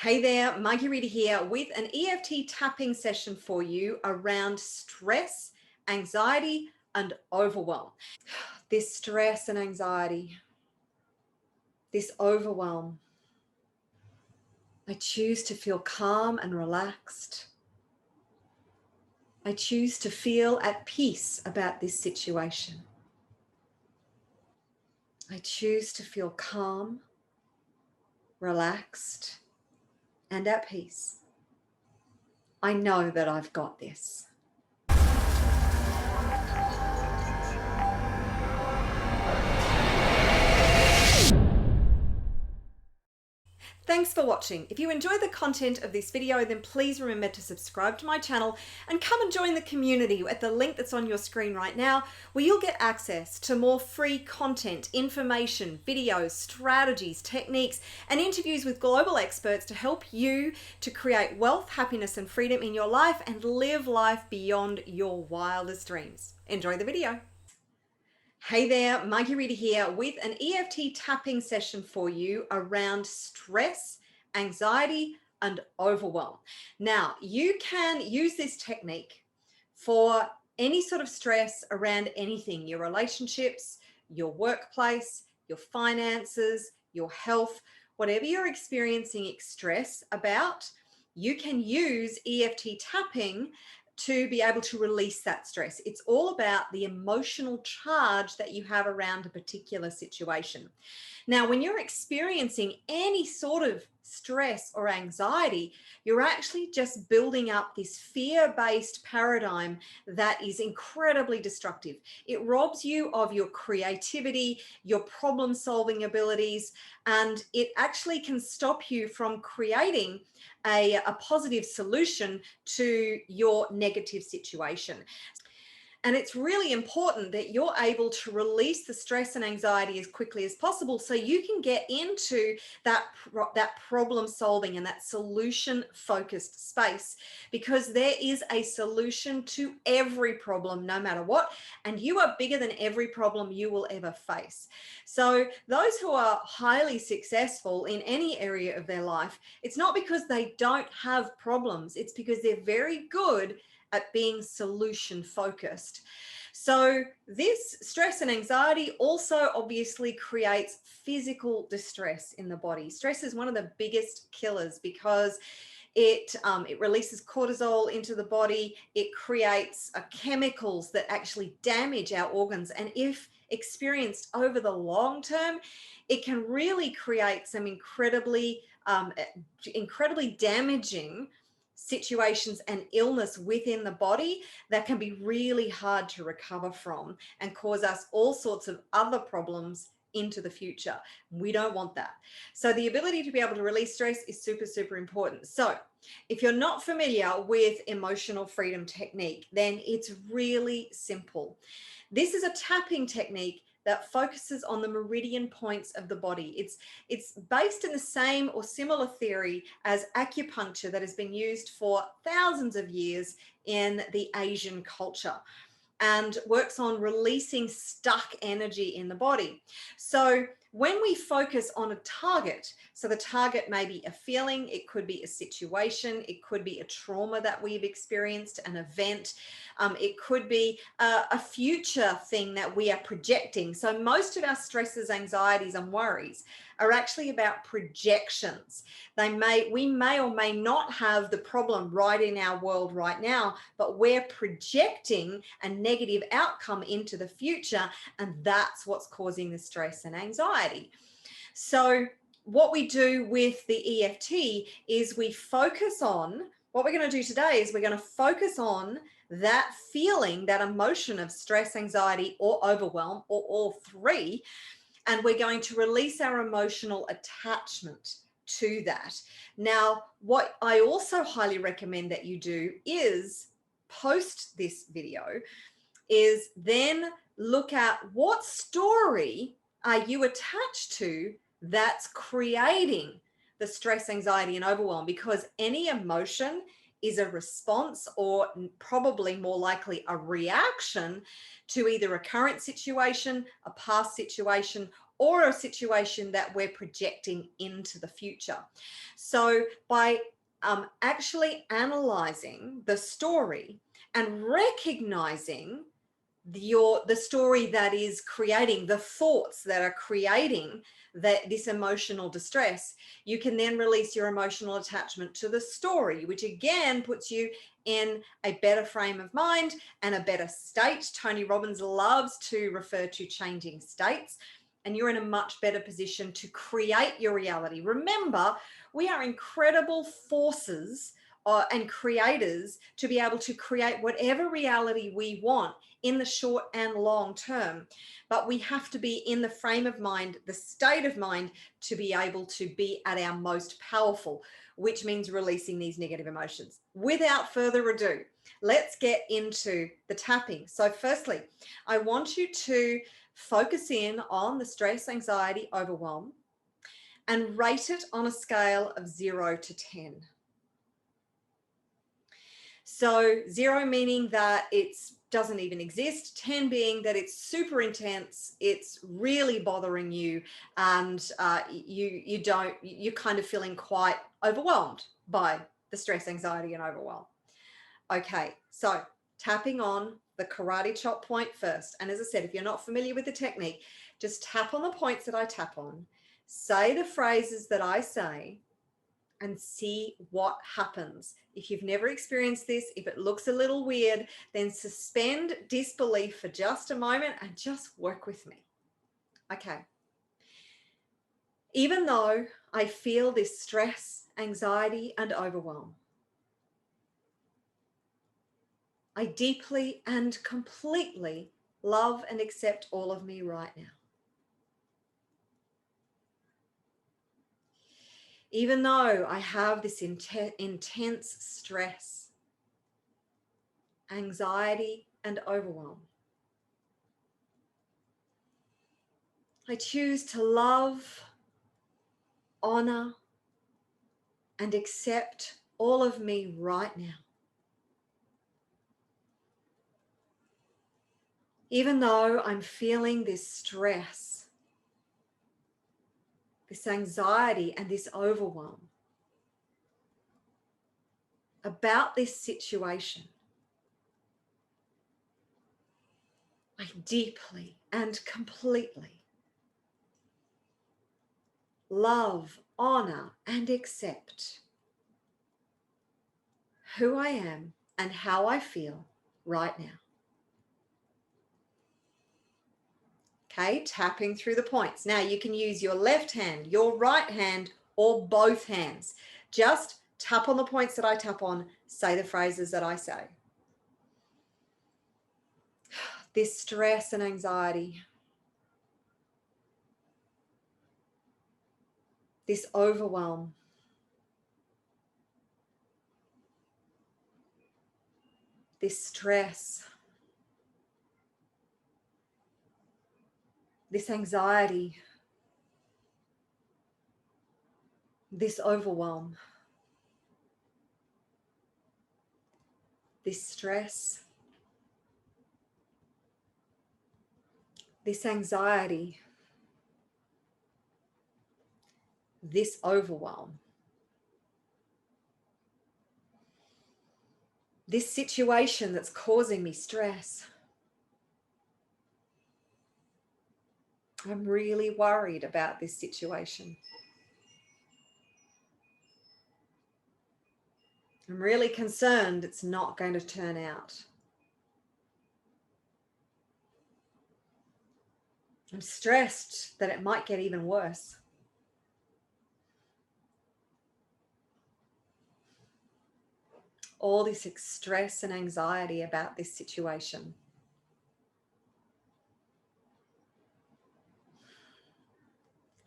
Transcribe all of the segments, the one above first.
Hey there, Marguerita here with an EFT tapping session for you around stress, anxiety, and overwhelm. This stress and anxiety, this overwhelm. I choose to feel calm and relaxed. I choose to feel at peace about this situation. I choose to feel calm, relaxed, and at peace. I know that I've got this. Thanks for watching. If you enjoy the content of this video, then please remember to subscribe to my channel and come and join the community at the link that's on your screen right now, where you'll get access to more free content, information, videos, strategies, techniques, and interviews with global experts to help you to create wealth, happiness, and freedom in your life and live life beyond your wildest dreams. Enjoy the video. Hey there, Marguerita here with an EFT tapping session for you around stress, anxiety, and overwhelm. Now, you can use this technique for any sort of stress around anything, your relationships, your workplace, your finances, your health, whatever you're experiencing stress about, you can use EFT tapping to be able to release that stress. It's all about the emotional charge that you have around a particular situation. Now, when you're experiencing any sort of stress or anxiety, you're actually just building up this fear-based paradigm that is incredibly destructive. It robs you of your creativity, your problem-solving abilities, and it actually can stop you from creating a positive solution to your negative situation. And it's really important that you're able to release the stress and anxiety as quickly as possible so you can get into that problem solving and that solution focused space, because there is a solution to every problem, no matter what, and you are bigger than every problem you will ever face. So those who are highly successful in any area of their life, it's not because they don't have problems, it's because they're very good at being solution focused. So this stress and anxiety also obviously creates physical distress in the body. Stress is one of the biggest killers because it releases cortisol into the body. It creates chemicals that actually damage our organs. And if experienced over the long term, it can really create some incredibly damaging situations and illness within the body that can be really hard to recover from and cause us all sorts of other problems into the future. We don't want that. So the ability to be able to release stress is super, super important. So if you're not familiar with emotional freedom technique, then it's really simple. This is a tapping technique that focuses on the meridian points of the body. It's based in the same or similar theory as acupuncture that has been used for thousands of years in the Asian culture, and works on releasing stuck energy in the body. So when we focus on a target, so the target may be a feeling, it could be a situation, it could be a trauma that we've experienced, an event, it could be a future thing that we are projecting. So most of our stresses, anxieties, and worries are actually about projections. We may or may not have the problem right in our world right now, but we're projecting a negative outcome into the future, and that's what's causing the stress and anxiety. So what we do with the EFT is we focus on, what we're going to do today is we're going to focus on that feeling, that emotion of stress, anxiety, or overwhelm, or all three, and we're going to release our emotional attachment to that. Now, what I also highly recommend that you do is post this video is then look at what story are you attached to that's creating the stress, anxiety, and overwhelm, because any emotion is a response, or probably more likely a reaction to either a current situation, a past situation, or a situation that we're projecting into the future. So by actually analyzing the story and recognizing the story that is creating the thoughts that are creating this emotional distress, you can then release your emotional attachment to the story, which again puts you in a better frame of mind and a better state. Tony Robbins loves to refer to changing states, and you're in a much better position to create your reality. Remember, we are incredible forces and creators to be able to create whatever reality we want in the short and long term. But we have to be in the frame of mind, the state of mind, to be able to be at our most powerful, which means releasing these negative emotions. Without further ado, let's get into the tapping. So firstly, I want you to focus in on the stress, anxiety, overwhelm, and rate it on a scale of 0 to 10. So 0 meaning that it doesn't even exist, 10 being that it's super intense, it's really bothering you, and you're kind of feeling quite overwhelmed by the stress, anxiety, and overwhelm. Okay, so tapping on the karate chop point first. And as I said, if you're not familiar with the technique, just tap on the points that I tap on, say the phrases that I say, and see what happens. If you've never experienced this, if it looks a little weird, then suspend disbelief for just a moment and just work with me. Okay. Even though I feel this stress, anxiety, and overwhelm, I deeply and completely love and accept all of me right now. Even though I have this intense stress, anxiety, and overwhelm, I choose to love, honor, and accept all of me right now. Even though I'm feeling this stress, this anxiety, and this overwhelm about this situation, I deeply and completely love, honor, and accept who I am and how I feel right now. Okay, tapping through the points. Now you can use your left hand, your right hand, or both hands. Just tap on the points that I tap on, say the phrases that I say. This stress and anxiety, this overwhelm, this stress, this anxiety, this overwhelm, this stress, this anxiety, this overwhelm, this situation that's causing me stress. I'm really worried about this situation. I'm really concerned it's not going to turn out. I'm stressed that it might get even worse. All this stress and anxiety about this situation.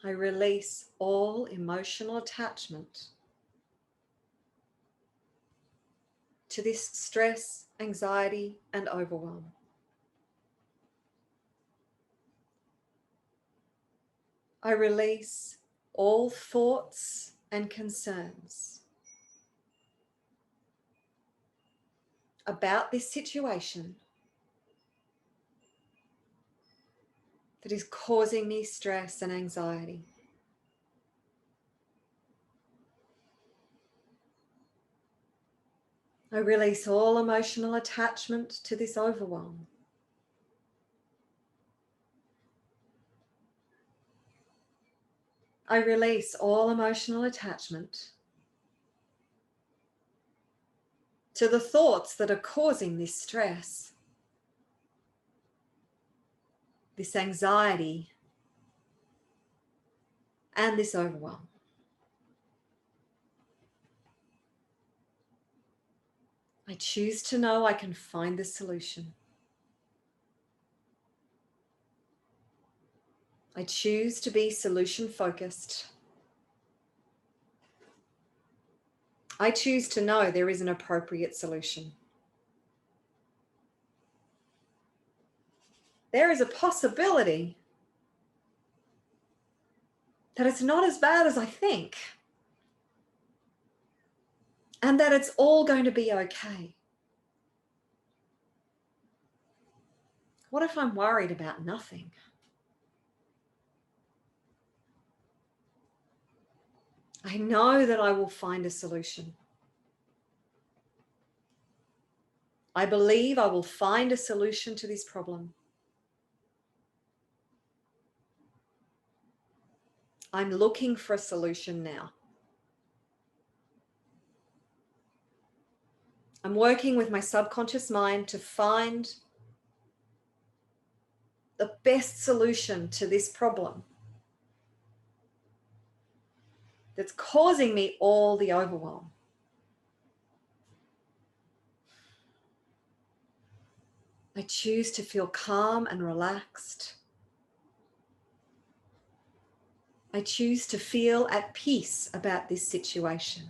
I release all emotional attachment to this stress, anxiety, and overwhelm. I release all thoughts and concerns about this situation that is causing me stress and anxiety. I release all emotional attachment to this overwhelm. I release all emotional attachment to the thoughts that are causing this stress, this anxiety, and this overwhelm. I choose to know I can find the solution. I choose to be solution focused. I choose to know there is an appropriate solution. There is a possibility that it's not as bad as I think, and that it's all going to be okay. What if I'm worried about nothing? I know that I will find a solution. I believe I will find a solution to this problem. I'm looking for a solution now. I'm working with my subconscious mind to find the best solution to this problem that's causing me all the overwhelm. I choose to feel calm and relaxed. I choose to feel at peace about this situation.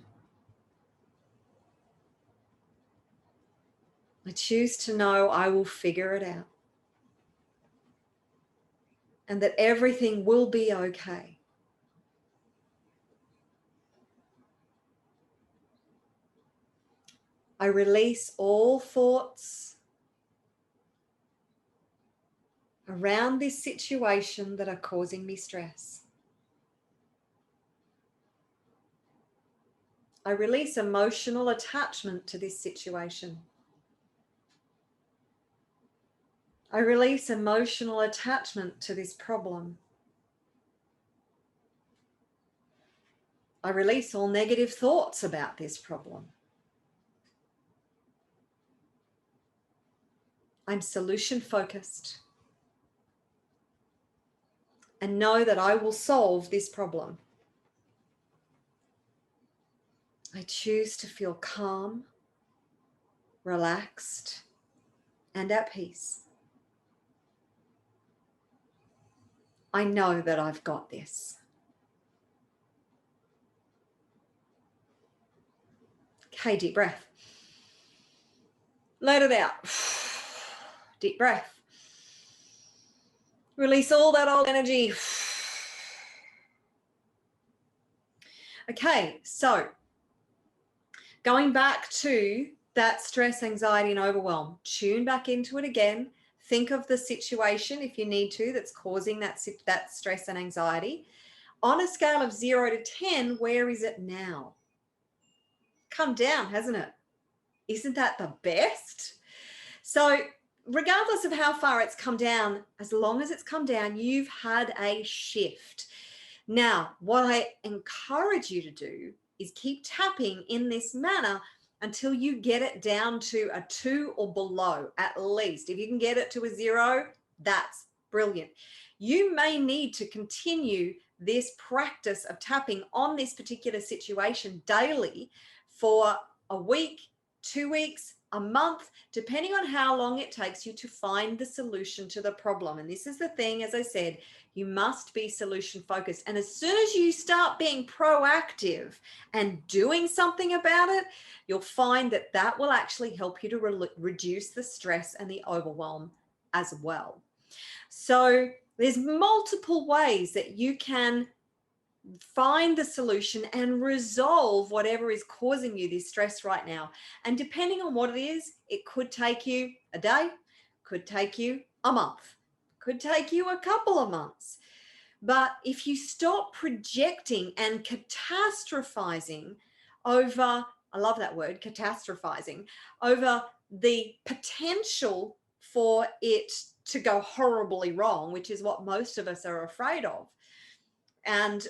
I choose to know I will figure it out and that everything will be okay. I release all thoughts around this situation that are causing me stress. I release emotional attachment to this situation. I release emotional attachment to this problem. I release all negative thoughts about this problem. I'm solution focused and know that I will solve this problem. I choose to feel calm, relaxed, and at peace. I know that I've got this. Okay, deep breath. Let it out. Deep breath. Release all that old energy. Okay, so going back to that stress, anxiety, and overwhelm, tune back into it again. Think of the situation, if you need to, that's causing that stress and anxiety. On a scale of 0 to 10, where is it now? Come down, hasn't it? Isn't that the best? So regardless of how far it's come down, as long as it's come down, you've had a shift. Now, what I encourage you to do is keep tapping in this manner until you get it down to a 2 or below, at least. If you can get it to a 0, that's brilliant. You may need to continue this practice of tapping on this particular situation daily for a week, 2 weeks, a month, depending on how long it takes you to find the solution to the problem. And this is the thing, as I said, you must be solution focused. And as soon as you start being proactive and doing something about it, you'll find that that will actually help you to reduce the stress and the overwhelm as well. So there's multiple ways that you can find the solution and resolve whatever is causing you this stress right now. And depending on what it is, it could take you a day, could take you a month, could take you a couple of months. But if you stop projecting and catastrophizing over, I love that word, catastrophizing, over the potential for it to go horribly wrong, which is what most of us are afraid of. And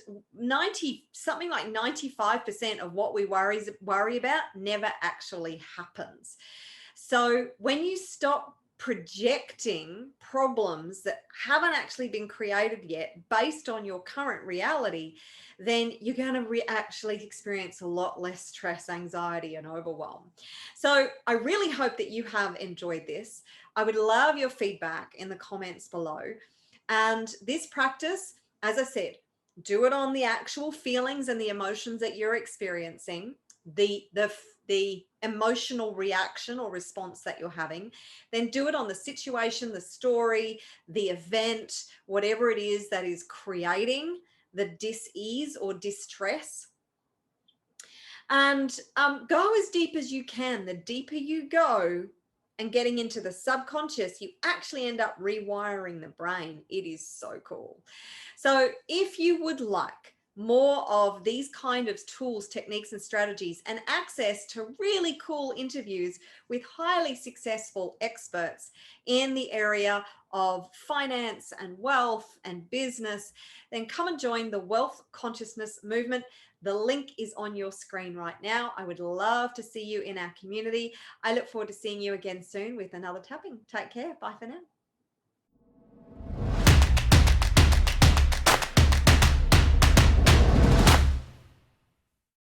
something like 95% of what we worry about never actually happens. So when you stop projecting problems that haven't actually been created yet based on your current reality, then you're going to actually experience a lot less stress, anxiety, and overwhelm. So I really hope that you have enjoyed this. I would love your feedback in the comments below. And this practice, as I said, do it on the actual feelings and the emotions that you're experiencing, the emotional reaction or response that you're having. Then do it on the situation, the story, the event, whatever it is that is creating the dis-ease or distress. And go as deep as you can. The deeper you go and getting into the subconscious, you actually end up rewiring the brain. It is so cool. So if you would like more of these kind of tools, techniques, and strategies, and access to really cool interviews with highly successful experts in the area of finance and wealth and business, then come and join the Wealth Consciousness Movement. The link is on your screen right now. I would love to see you in our community. I look forward to seeing you again soon with another tapping. Take care. Bye for now.